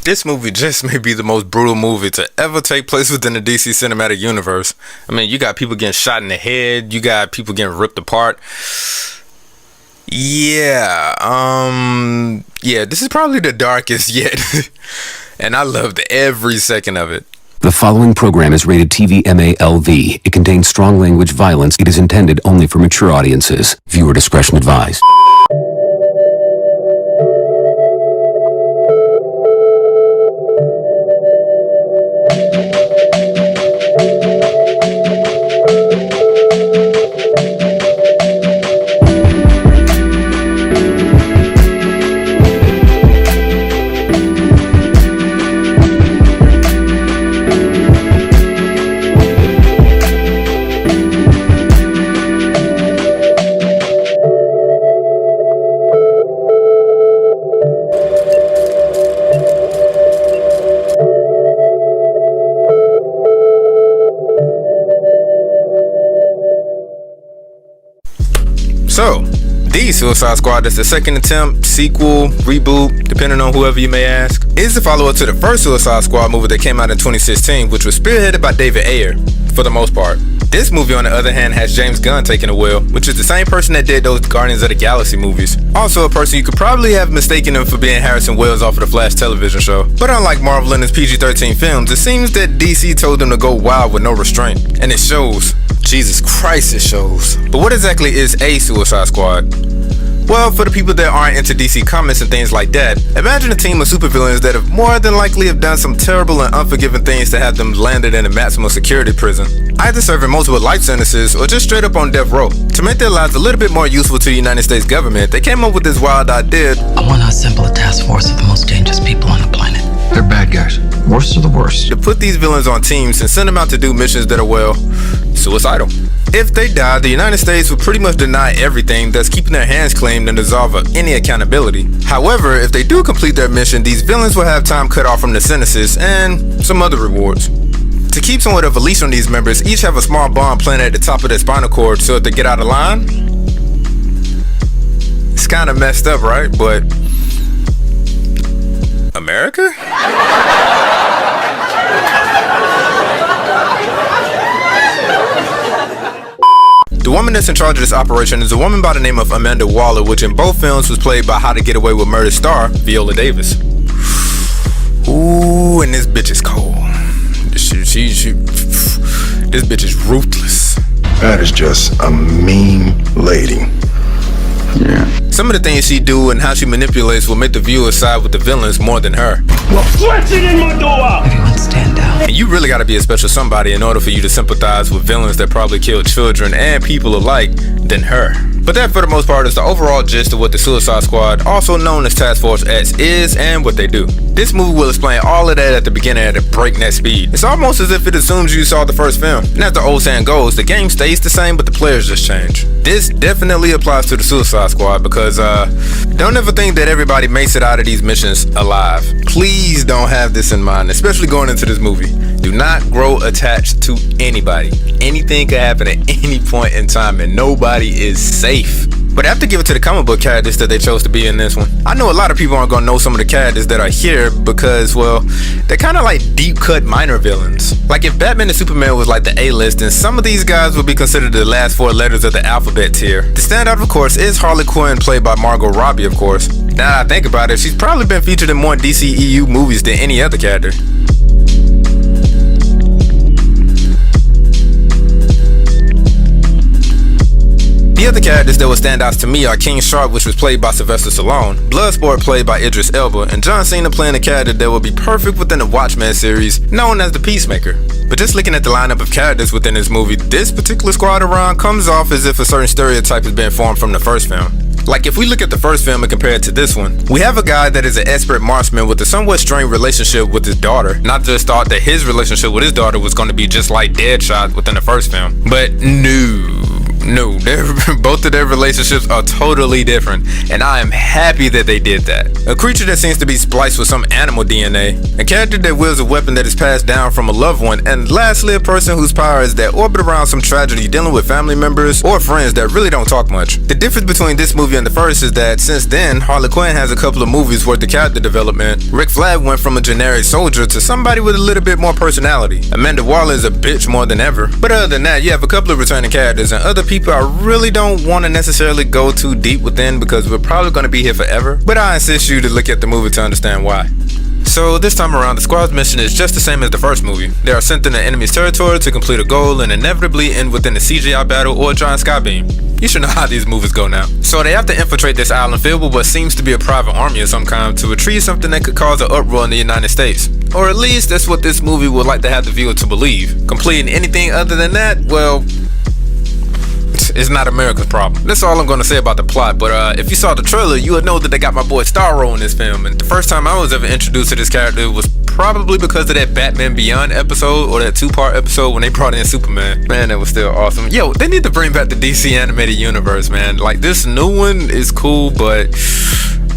This movie just may be the most brutal movie to ever take place within the DC cinematic universe. I mean, you got people getting shot in the head, you got people getting ripped apart. Yeah, this is probably the darkest yet. And I loved every second of it. The following program is rated TV MALV. It contains strong language, violence. It is intended only for mature audiences. Viewer discretion advised. So, The Suicide Squad is the second attempt, sequel, reboot, depending on whoever you may ask. It is the follow-up to the first Suicide Squad movie that came out in 2016, which was spearheaded by David Ayer, for the most part. This movie, on the other hand, has James Gunn taking the wheel, which is the same person that did those Guardians of the Galaxy movies. Also a person you could probably have mistaken him for being Harrison Wells off of the Flash television show. But unlike Marvel and his PG-13 films, it seems that DC told them to go wild with no restraint. And it shows. Jesus Christ, it shows. But what exactly is a Suicide Squad? Well, for the people that aren't into DC comics and things like that, imagine a team of supervillains that have more than likely have done some terrible and unforgiving things to have them landed in a maximum security prison, either serving multiple life sentences or just straight up on death row. To make their lives a little bit more useful to the United States government, they came up with this wild idea. I want to assemble a task force of the most dangerous people on the planet. They're bad guys. Worst of the worst. To put these villains on teams and send them out to do missions that are, well, suicidal. If they die, the United States would pretty much deny everything, thus keeping their hands clean and dissolve of any accountability. However, if they do complete their mission, these villains will have time cut off from the sentences and some other rewards. To keep somewhat of a leash on these members, each have a small bomb planted at the top of their spinal cord, so if they get out of line, it's kind of messed up, right? But America? The woman that's in charge of this operation is a woman by the name of Amanda Waller, which in both films was played by How to Get Away with Murder star Viola Davis. Ooh, and this bitch is cold. This bitch is ruthless. That is just a mean lady. Yeah. Some of the things she do and how she manipulates will make the viewer side with the villains more than her. Everyone stand down. And you really gotta be a special somebody in order for you to sympathize with villains that probably kill children and people alike than her. But that, for the most part, is the overall gist of what the Suicide Squad, also known as Task Force X, is and what they do. This movie will explain all of that at the beginning at a breakneck speed. It's almost as if it assumes you saw the first film. And as the old saying goes, the game stays the same, but the players just change. This definitely applies to the Suicide Squad because, don't ever think that everybody makes it out of these missions alive. Please don't have this in mind, especially going into this movie. Do not grow attached to anybody. Anything can happen at any point in time and nobody is safe. But I have to give it to the comic book characters that they chose to be in this one. I know a lot of people aren't gonna know some of the characters that are here because, well, they're kind of like deep cut minor villains. Like if Batman and Superman was like the A-list, then some of these guys would be considered the last 4 letters of the alphabet tier. The standout, of course, is Harley Quinn, played by Margot Robbie, of course. Now that I think about it, she's probably been featured in more DCEU movies than any other character. The other characters that were standouts to me are King Shark, which was played by Sylvester Stallone, Bloodsport, played by Idris Elba, and John Cena playing a character that would be perfect within the Watchmen series, known as the Peacemaker. But just looking at the lineup of characters within this movie, this particular squad around comes off as if a certain stereotype has been formed from the first film. Like if we look at the first film and compare it to this one, we have a guy that is an expert marksman with a somewhat strained relationship with his daughter. Not just thought that his relationship with his daughter was going to be just like Deadshot within the first film, but no. No, both of their relationships are totally different, and I am happy that they did that. A creature that seems to be spliced with some animal DNA, a character that wields a weapon that is passed down from a loved one, and lastly, a person whose powers that orbit around some tragedy dealing with family members or friends that really don't talk much. The difference between this movie and the first is that since then, Harley Quinn has a couple of movies worth of character development. Rick Flag went from a generic soldier to somebody with a little bit more personality. Amanda Waller is a bitch more than ever. But other than that, you have a couple of returning characters and other people I really don't want to necessarily go too deep within because we're probably going to be here forever. But I insist you to look at the movie to understand why. So this time around, the squad's mission is just the same as the first movie. They are sent into enemy's territory to complete a goal and inevitably end within a CGI battle or a giant skybeam. You should know how these movies go now. So they have to infiltrate this island filled with what seems to be a private army of some kind to retrieve something that could cause an uproar in the United States. Or at least that's what this movie would like to have the viewer to believe. Completing anything other than that, well, it's not America's problem. That's all I'm gonna say about the plot, but if you saw the trailer, you would know that they got my boy Starro in this film, and the first time I was ever introduced to this character was probably because of that Batman Beyond episode, or that 2-part episode when they brought in Superman. Man, that was still awesome. Yo, they need to bring back the DC animated universe, man. Like, this new one is cool, but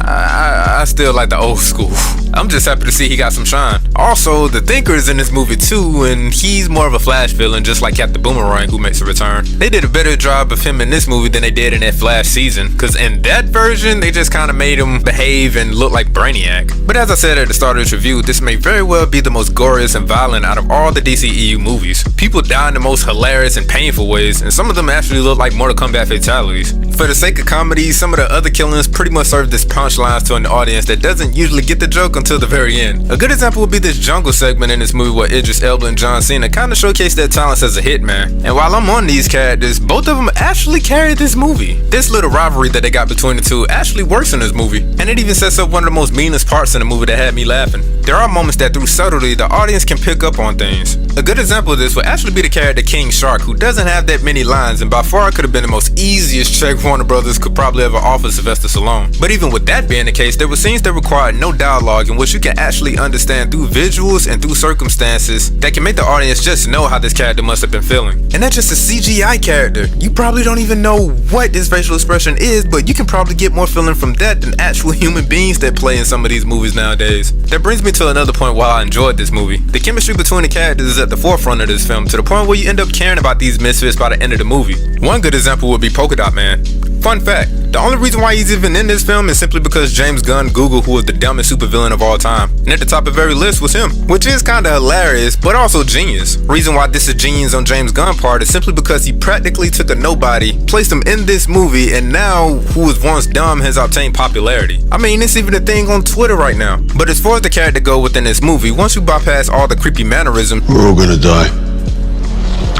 I still like the old school. I'm just happy to see he got some shine. Also, the Thinker is in this movie too, and he's more of a Flash villain, just like Captain Boomerang, who makes a return. They did a better job of him in this movie than they did in that Flash season, because in that version, they just kind of made him behave and look like Brainiac. But as I said at the start of this review, this may very well be the most glorious and violent out of all the DCEU movies. People die in the most hilarious and painful ways, and some of them actually look like Mortal Kombat fatalities. For the sake of comedy, some of the other killings pretty much serve this punchlines to an audience that doesn't usually get the joke until the very end. A good example would be this jungle segment in this movie where Idris Elba and John Cena kind of showcase their talents as a hitman. And while I'm on these characters, both of them actually carry this movie. This little rivalry that they got between the two actually works in this movie, and it even sets up one of the most meanest parts in the movie that had me laughing. There are moments that through subtlety, the audience can pick up on things. A good example of this would actually be the character King Shark, who doesn't have that many lines and by far could have been the most easiest check Warner Brothers could probably ever offer Sylvester Stallone. But even with that being the case, there were scenes that required no dialogue in which you can actually understand through visuals and through circumstances that can make the audience just know how this character must have been feeling. And that's just a CGI character. You probably don't even know what his facial expression is, but you can probably get more feeling from that than actual human beings that play in some of these movies nowadays. That brings me to another point why I enjoyed this movie. The chemistry between the characters is at the forefront of this film, to the point where you end up caring about these misfits by the end of the movie. One good example would be Polka Dot Man. Fun fact, the only reason why he's even in this film is simply because James Gunn Googled who was the dumbest supervillain of all time, and at the top of every list was him, which is kinda hilarious, but also genius. Reason why this is genius on James Gunn's part is simply because he practically took a nobody, placed him in this movie, and now who was once dumb has obtained popularity. I mean, it's even a thing on Twitter right now. But as far as the character go within this movie, once you bypass all the creepy mannerisms, We're all gonna die.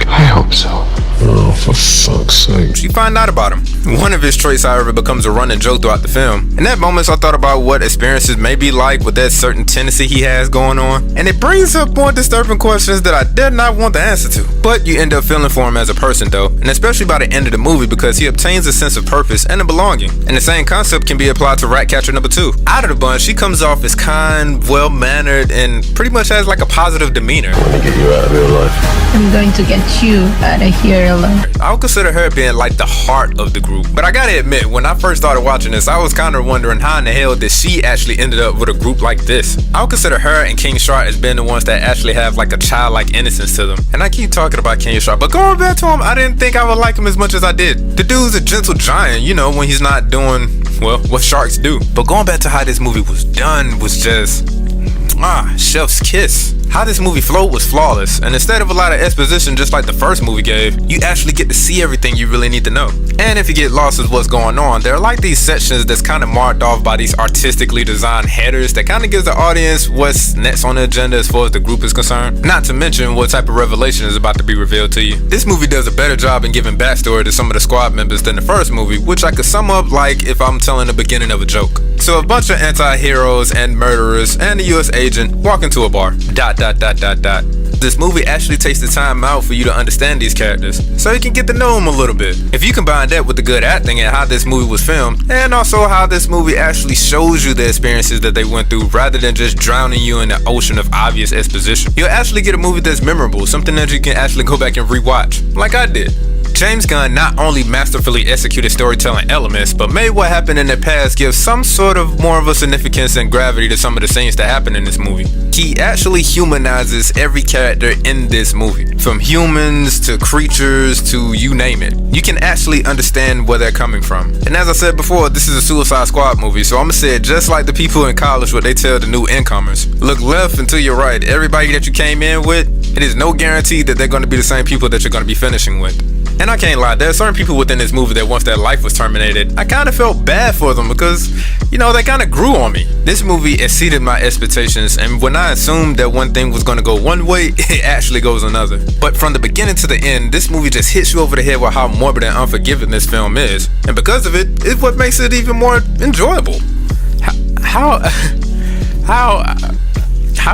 I hope so. Oh, for fuck's sake. you find out about him. One of his traits, however, becomes a running joke throughout the film. In that moments, I thought about what experiences may be like with that certain tendency he has going on, and it brings up more disturbing questions that I did not want the answer to. But you end up feeling for him as a person though, and especially by the end of the movie because he obtains a sense of purpose and a belonging. And the same concept can be applied to Ratcatcher number 2. Out of the bunch, she comes off as kind, well-mannered, and pretty much has like a positive demeanor. To get you out of real life. I'm going to get you out of here alive. I would consider her being like the heart of the group. But I gotta admit, when I first started watching this, I was kind of wondering how in the hell did she actually ended up with a group like this. I would consider her and King Shark as being the ones that actually have like a childlike innocence to them. And I keep talking about King Shark, but going back to him, I didn't think I would like him as much as I did. The dude's a gentle giant, you know, when he's not doing, well, what sharks do. But going back to how this movie was done was just, chef's kiss. How this movie flowed was flawless, and instead of a lot of exposition just like the first movie gave, you actually get to see everything you really need to know. And if you get lost with what's going on, there are like these sections that's kind of marked off by these artistically designed headers that kind of gives the audience what's next on the agenda as far as the group is concerned. Not to mention what type of revelation is about to be revealed to you. This movie does a better job in giving backstory to some of the squad members than the first movie, which I could sum up like if I'm telling the beginning of a joke. So a bunch of anti-heroes and murderers and a US agent walk into a bar. This movie actually takes the time out for you to understand these characters, so you can get to know them a little bit. If you combine that with the good acting and how this movie was filmed, and also how this movie actually shows you the experiences that they went through rather than just drowning you in the ocean of obvious exposition, you'll actually get a movie that's memorable, something that you can actually go back and rewatch, like I did. James Gunn not only masterfully executed storytelling elements, but made what happened in the past give some sort of more of a significance and gravity to some of the scenes that happen in this movie. He actually humanizes every character in this movie, from humans to creatures to you name it. You can actually understand where they're coming from. And as I said before, this is a Suicide Squad movie, so I'm gonna say it just like the people in college what they tell the new incomers. Look left and to your right. Everybody that you came in with, it is no guarantee that they're gonna be the same people that you're gonna be finishing with. And I can't lie, there are certain people within this movie that once their life was terminated, I kind of felt bad for them because, you know, they kind of grew on me. This movie exceeded my expectations, and when I assumed that one thing was going to go one way, it actually goes another. But from the beginning to the end, this movie just hits you over the head with how morbid and unforgiving this film is. And because of it, it's what makes it even more enjoyable. How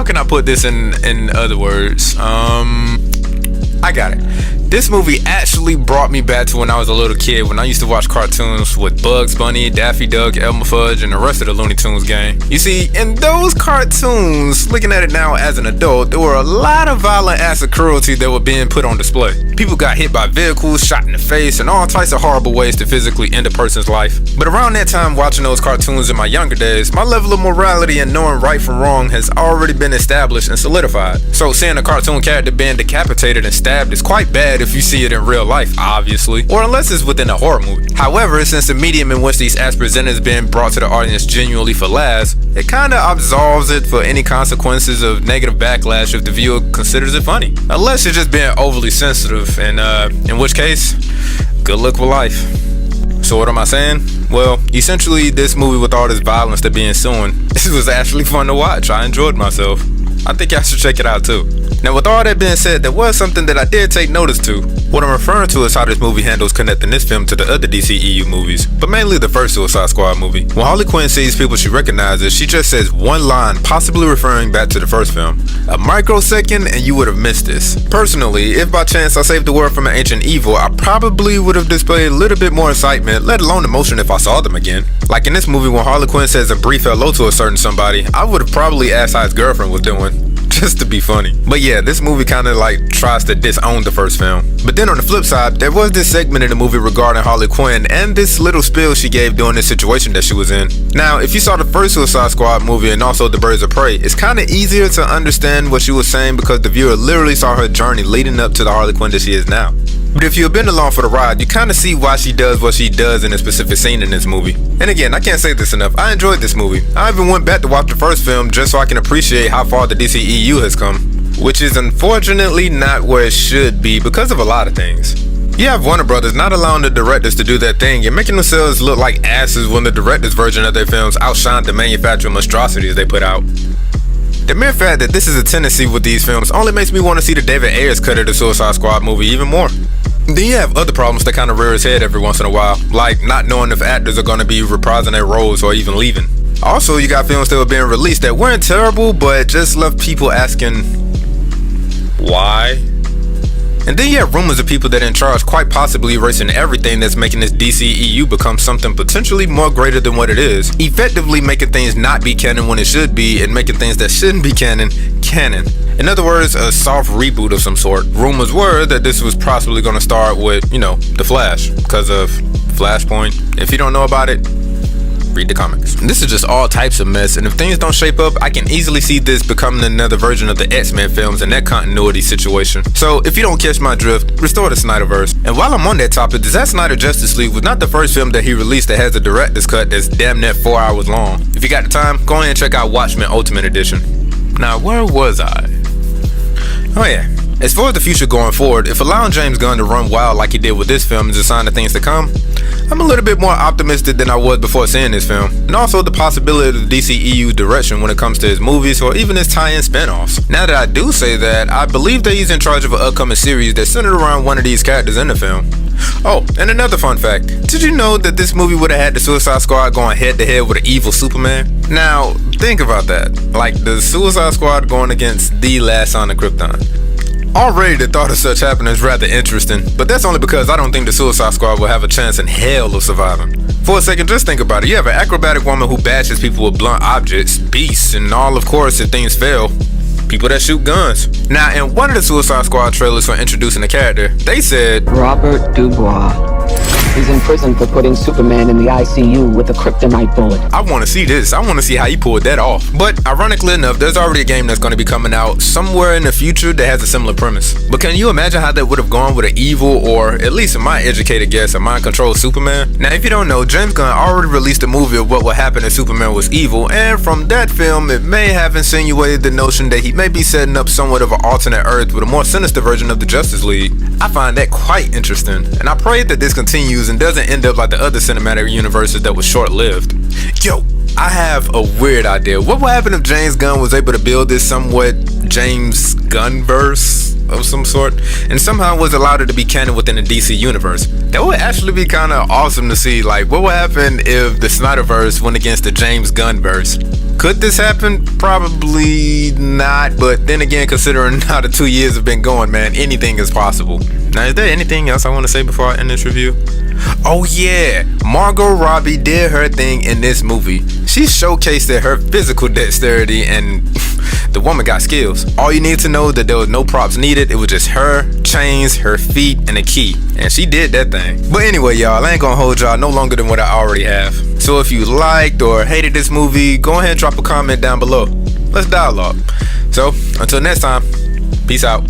can I put this in other words? I got it. This movie actually brought me back to when I was a little kid, when I used to watch cartoons with Bugs Bunny, Daffy Duck, Elmer Fudd, and the rest of the Looney Tunes gang. You see, in those cartoons, looking at it now as an adult, there were a lot of violent acts of cruelty that were being put on display. People got hit by vehicles, shot in the face, and all types of horrible ways to physically end a person's life. But around that time, watching those cartoons in my younger days, my level of morality and knowing right from wrong has already been established and solidified. So seeing a cartoon character being decapitated and stabbed is quite bad if you see it in real life, obviously, or unless it's within a horror movie. However, since the medium in which these acts presented is being brought to the audience genuinely for laughs, it kinda absolves it for any consequences of negative backlash if the viewer considers it funny. Unless you're just being overly sensitive, and in which case, good luck with life. So what am I saying? Well, essentially this movie with all this violence that be ensuing, this was actually fun to watch. I enjoyed myself. I think y'all should check it out too. Now with all that being said, there was something that I did take notice to. What I'm referring to is how this movie handles connecting this film to the other DCEU movies, but mainly the first Suicide Squad movie. When Harley Quinn sees people she recognizes, she just says one line, possibly referring back to the first film. A microsecond and you would have missed this. Personally, if by chance I saved the world from an ancient evil, I probably would have displayed a little bit more excitement, let alone emotion if I saw them again. Like in this movie when Harley Quinn says a brief hello to a certain somebody, I would have probably asked how his girlfriend was doing. Just to be funny. But yeah, this movie kind of like tries to disown the first film. But then on the flip side, there was this segment in the movie regarding Harley Quinn and this little spiel she gave during this situation that she was in. Now, if you saw the first Suicide Squad movie and also The Birds of Prey, it's kind of easier to understand what she was saying because the viewer literally saw her journey leading up to the Harley Quinn that she is now. But if you've been along for the ride, you kind of see why she does what she does in a specific scene in this movie. And again, I can't say this enough, I enjoyed this movie. I even went back to watch the first film just so I can appreciate how far the DCEU has come. Which is unfortunately not where it should be because of a lot of things. You have Warner Brothers not allowing the directors to do their thing and making themselves look like asses when the director's version of their films outshine the manufacturing monstrosities they put out. The mere fact that this is a tendency with these films only makes me want to see the David Ayers cut of the Suicide Squad movie even more. Then you have other problems that kind of rear its head every once in a while, like not knowing if actors are going to be reprising their roles or even leaving. Also, you got films that were being released that weren't terrible, but just left people asking, why? And then you have rumors of people that are in charge quite possibly erasing everything that's making this DCEU become something potentially more greater than what it is, effectively making things not be canon when it should be and making things that shouldn't be canon, canon. In other words, a soft reboot of some sort. Rumors were that this was possibly going to start with, The Flash, because of Flashpoint. If you don't know about it, read the comics. This is just all types of mess, and if things don't shape up, I can easily see this becoming another version of the X-Men films and that continuity situation. So if you don't catch my drift, restore the Snyderverse. And while I'm on that topic, the Zack Snyder Justice League was not the first film that he released that has a director's cut that's damn near 4 hours long. If you got the time, go ahead and check out Watchmen Ultimate Edition. Now, where was I? Oh yeah. As far as the future going forward, if allowing James Gunn to run wild like he did with this film is a sign of things to come, I'm a little bit more optimistic than I was before seeing this film, and also the possibility of the DCEU direction when it comes to his movies or even his tie-in spin-offs. Now that I do say that, I believe that he's in charge of an upcoming series that's centered around one of these characters in the film. Oh, and another fun fact, did you know that this movie would have had the Suicide Squad going head-to-head with an evil Superman? Now, think about that, like the Suicide Squad going against the last son of Krypton. Already the thought of such happening is rather interesting, but that's only because I don't think the Suicide Squad will have a chance in hell of surviving. For a second, just think about it. You have an acrobatic woman who bashes people with blunt objects, beasts, and all, of course, if things fail, people that shoot guns. Now, in one of the Suicide Squad trailers for introducing the character, they said, Robert Dubois. He's in prison for putting Superman in the ICU with a kryptonite bullet. I want to see this. I want to see how he pulled that off. But ironically enough, there's already a game that's going to be coming out somewhere in the future that has a similar premise. But can you imagine how that would have gone with an evil, or at least in my educated guess, a mind-controlled Superman? Now, if you don't know, James Gunn already released a movie of what would happen if Superman was evil, and from that film, it may have insinuated the notion that he may be setting up somewhat of an alternate Earth with a more sinister version of the Justice League. I find that quite interesting, and I pray that this continues and doesn't end up like the other cinematic universes that was short-lived. Yo, I have a weird idea. What would happen if James Gunn was able to build this somewhat James Gunn-verse of some sort, and somehow was allowed it to be canon within the DC universe? That would actually be kind of awesome to see. Like, what would happen if the Snyderverse went against the James Gunn-verse? Could this happen? Probably not, but then again, considering how the 2 years have been going, man, anything is possible. Now, is there anything else I want to say before I end this review? Oh yeah, Margot Robbie did her thing in this movie. She showcased that her physical dexterity, and the woman got skills. All you need to know that there was no props needed. It was just her, chains, her feet, and a key. And she did that thing. But anyway, y'all, I ain't gonna hold y'all no longer than what I already have. So if you liked or hated this movie, go ahead and drop a comment down below. Let's dialogue. So, until next time, peace out.